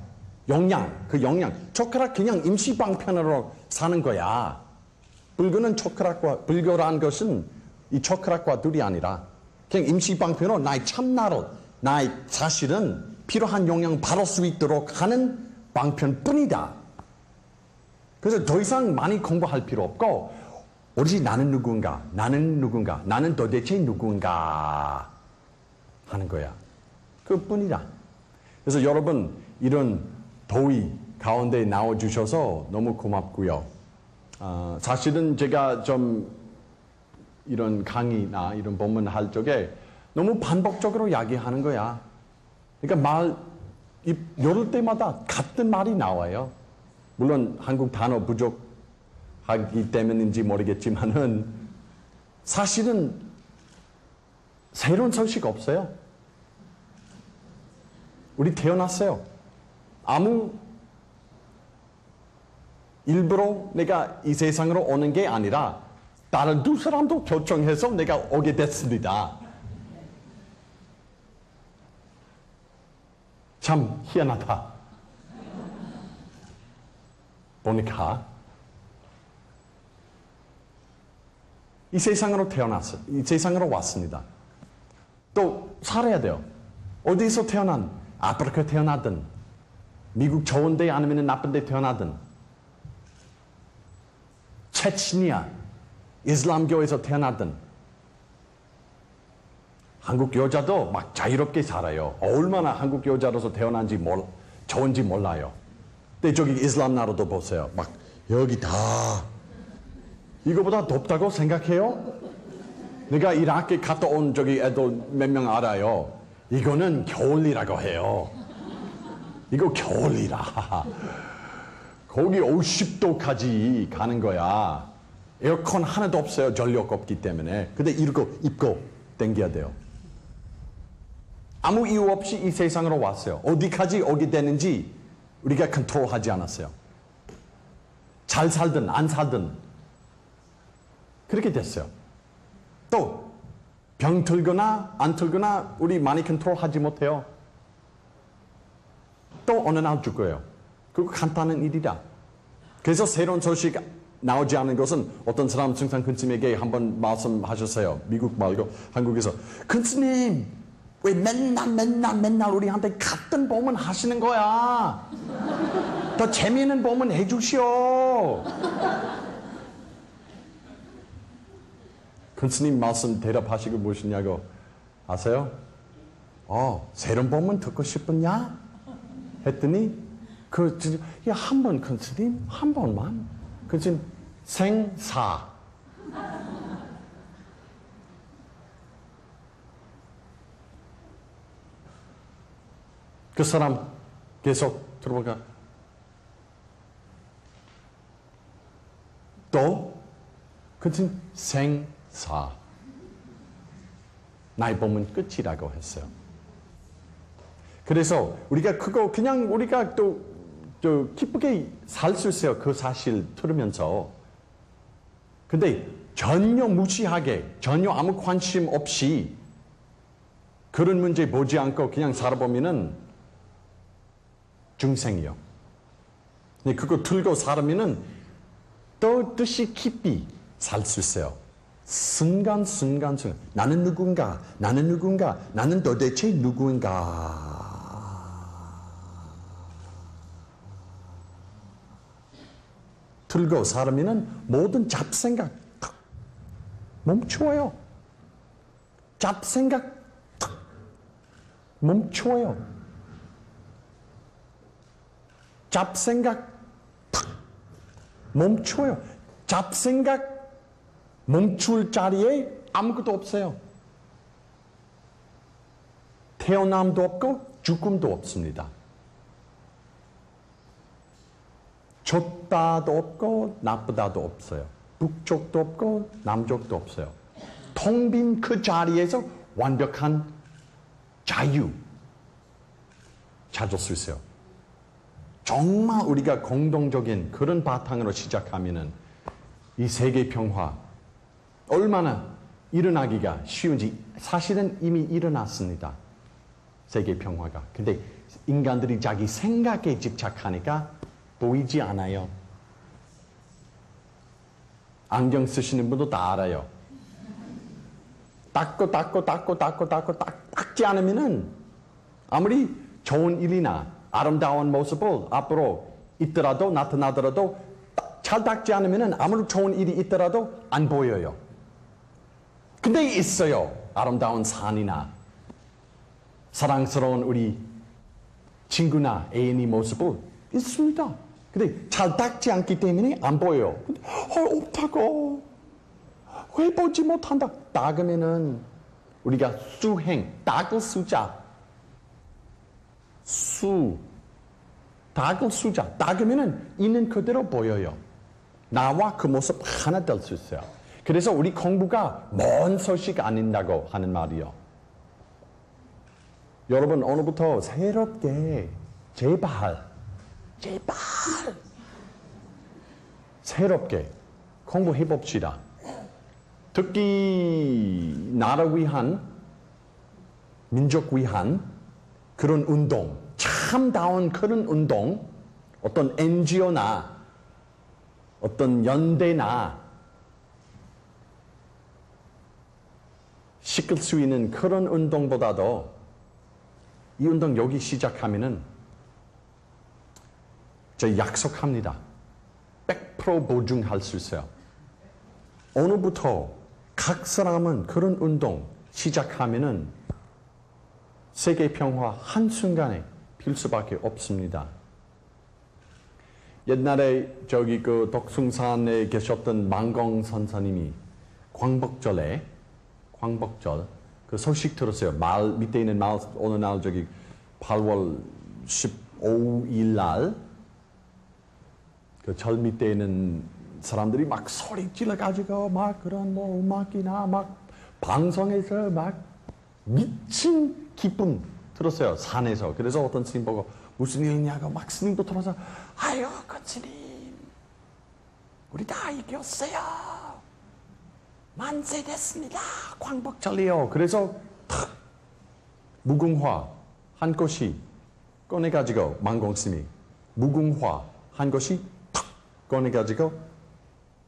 영양, 그 영양. 젓가락 그냥 임시방편으로 사는 거야. 불교는 불교란 것은 이 젓가락과 둘이 아니라 그냥 임시방편으로 나의 참나를, 나의 사실은 필요한 영양 받을 수 있도록 하는 방편뿐이다. 그래서 더 이상 많이 공부할 필요 없고 오로지 나는 누군가, 나는 도대체 누군가 하는 거야. 그뿐이다. 그래서 여러분 이런 더위 가운데 나와주셔서 너무 고맙고요. 사실은 제가 좀 이런 강의나 이런 법문 할 적에 너무 반복적으로 이야기하는 거야. 그러니까 이럴 때마다 같은 말이 나와요. 물론 한국 단어 부족하기 때문인지 모르겠지만은 사실은 새로운 소식 없어요. 우리 태어났어요. 아무 일부러 내가 이 세상으로 오는 게 아니라 다른 두 사람도 결정해서 내가 오게 됐습니다. 참 희한하다. 보니까 이 세상으로 태어났어요. 이 세상으로 왔습니다. 또 살아야 돼요. 어디서 태어난, 아프리카 태어나든 미국 좋은 데 아니면 나쁜 데 태어나든 체치니아 이슬람교에서 태어나든 한국 여자도 막 자유롭게 살아요. 얼마나 한국 여자로서 태어난지 좋은지 몰라요. 근데 저기 이슬람 나라도 보세요. 막 여기 다 이거보다 덥다고 생각해요? 내가 이라크에 갔다 온 저기 애들 몇 명 알아요. 이거는 겨울이라고 해요. 이거 겨울이라. 거기 50도까지 가는 거야. 에어컨 하나도 없어요. 전력 없기 때문에. 근데 이거 입고 댕겨야 돼요. 아무 이유 없이 이 세상으로 왔어요. 어디까지 오게 되는지 우리가 컨트롤하지 않았어요. 잘 살든 안 살든 그렇게 됐어요. 또 병 들거나 안 들거나 우리 많이 컨트롤하지 못해요. 또 어느 날 죽어요. 그거 간단한 일이다. 그래서 새로운 소식 나오지 않은 것은 어떤 사람 승상 큰스님에게 한번 말씀하셨어요. 미국 말고 한국에서 큰스님 왜 맨날 우리한테 같은 법문 하시는 거야. 더 재미있는 법문 해주시오. 큰스님 말씀 대답하시고 무엇이냐고 아세요? 새로운 법문 듣고 싶었냐? 했더니 한 번 큰스님 한 번만 큰스님 생사 그 사람 계속 들어보니까 또 그것은 생사. 나이 보면 끝이라고 했어요. 그래서 우리가 그거 그냥 우리가 또 기쁘게 살 수 있어요. 그 사실 들으면서. 근데 전혀 무시하게, 전혀 아무 관심 없이 그런 문제 보지 않고 그냥 살아보면은 중생이요. 근데 그거 들고 살으면은 또 뜻이 깊이 살 수 있어요. 순간. 나는 누군가, 나는 도대체 누구인가. 들고 살으면은 모든 잡생각 탁 멈춰요. 잡생각 탁 멈춰요. 잡생각 탁 멈춰요. 잡생각 멈출 자리에 아무것도 없어요. 태어남도 없고 죽음도 없습니다. 좋다도 없고 나쁘다도 없어요. 북쪽도 없고 남쪽도 없어요. 텅 빈 그 자리에서 완벽한 자유 찾을 수 있어요. 정말 우리가 공동적인 그런 바탕으로 시작하면은 이 세계 평화 얼마나 일어나기가 쉬운지 사실은 이미 일어났습니다. 세계 평화가. 근데 인간들이 자기 생각에 집착하니까 보이지 않아요. 안경 쓰시는 분도 다 알아요. 닦지 않으면은 아무리 좋은 일이나 아름다운 모습을 앞으로 있더라도 나타나더라도 잘 닦지 않으면은 아무리 좋은 일이 있더라도 안 보여요. 근데 있어요. 아름다운 산이나 사랑스러운 우리 친구나 애인의 모습을 있습니다. 근데 잘 닦지 않기 때문에 안 보여요. 근데 없다고 왜 보지 못한다? 닦으면은 우리가 수행, 닦을 수자, 닦을 수자, 닦으면은 있는 그대로 보여요. 나와 그 모습 하나 될 수 있어요. 그래서 우리 공부가 먼 소식 아닌다고 하는 말이요. 여러분 오늘부터 새롭게 제발 새롭게 공부해 봅시다. 특히 나라 위한 민족 위한 그런 운동, 참다운 그런 운동, 어떤 NGO나 어떤 연대나 시킬 수 있는 그런 운동보다도 이 운동 여기 시작하면은 저 약속합니다. 100% 보증할 수 있어요. 오늘부터 각 사람은 그런 운동 시작하면은 세계 평화 한순간에 필 수밖에 없습니다. 옛날에 저기 그 덕숭산에 계셨던 만공 선사님이 광복절 그 소식 들었어요. 마을 밑에 있는 마을 어느 날 저기 8월 15일 날 그 절 밑에 있는 사람들이 막 소리 질러가지고 막 그런 뭐 음악이나 막 방송에서 막 미친 기쁨 들었어요. 산에서. 그래서 어떤 스님 보고 무슨 일이냐고 막 스님도 들어서 아유 그 스님 우리 다 이겼어요. 만세 됐습니다. 광복절이요. 그래서 탁 무궁화 한 꽃이 꺼내가지고 만공스님이 무궁화 한 꽃이 탁 꺼내가지고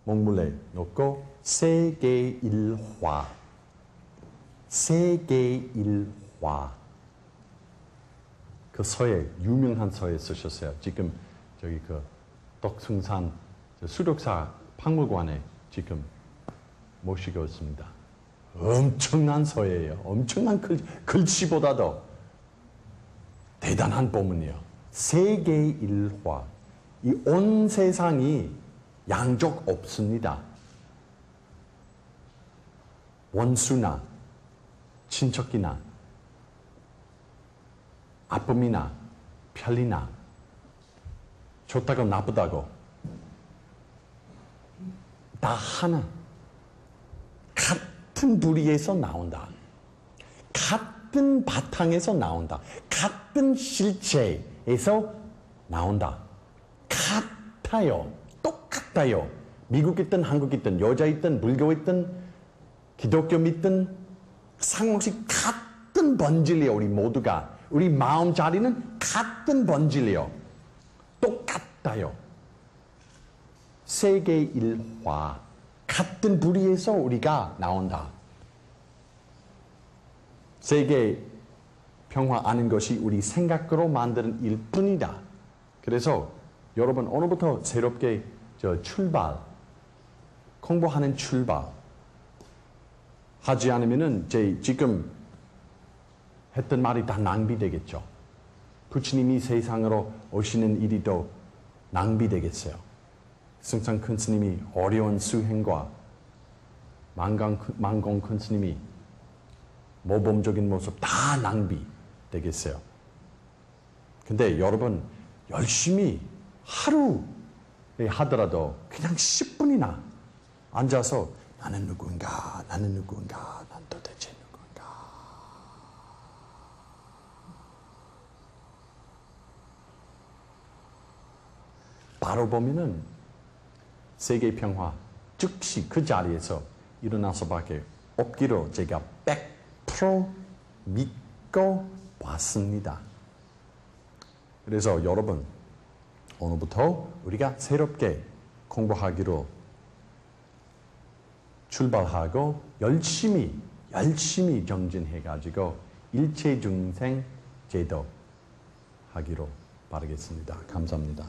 목물에 놓고 세계일화 그 서예 유명한 서예 쓰셨어요. 지금 저기 그 덕숭산 수력사 박물관에 지금 모시고 있습니다. 엄청난 서예예요. 엄청난 글씨보다도 대단한 본문이에요. 세계일화. 이 온 세상이 양족 없습니다. 원수나 친척이나 아픔이나 편리나 좋다고 나쁘다고 다 하나 같은 뿌리에서 나온다. 같은 바탕에서 나온다. 같은 실체에서 나온다. 같아요. 똑같아요. 미국 있든 한국 있든 여자 있든 불교 있든 기독교 믿든 상관없이 같은 본질이에요. 우리 모두가. 우리 마음 자리는 같은 본질이에요. 똑같아요. 세계 일화. 같은 뿌리에서 우리가 나온다. 세계 평화 아는 것이 우리 생각으로 만드는 일뿐이다. 그래서 여러분 오늘부터 새롭게 출발, 공부하는 출발 하지 않으면은 지금 했던 말이 다 낭비되겠죠. 부처님이 세상으로 오시는 일이 더 낭비되겠어요. 승천 큰 스님이 어려운 수행과 만공 큰 스님이 모범적인 모습 다 낭비되겠어요. 근데 여러분 열심히 하루 하더라도 그냥 10분이나 앉아서 나는 누구인가, 나는 누구인가, 난 도대체 누구인가. 바로 보면은 세계 평화 즉시 그 자리에서 일어나서밖에 없기로 제가 100% 믿고 왔습니다. 그래서 여러분 오늘부터 우리가 새롭게 공부하기로 출발하고 열심히 정진해가지고 일체중생 제도 하기로 바라겠습니다. 감사합니다.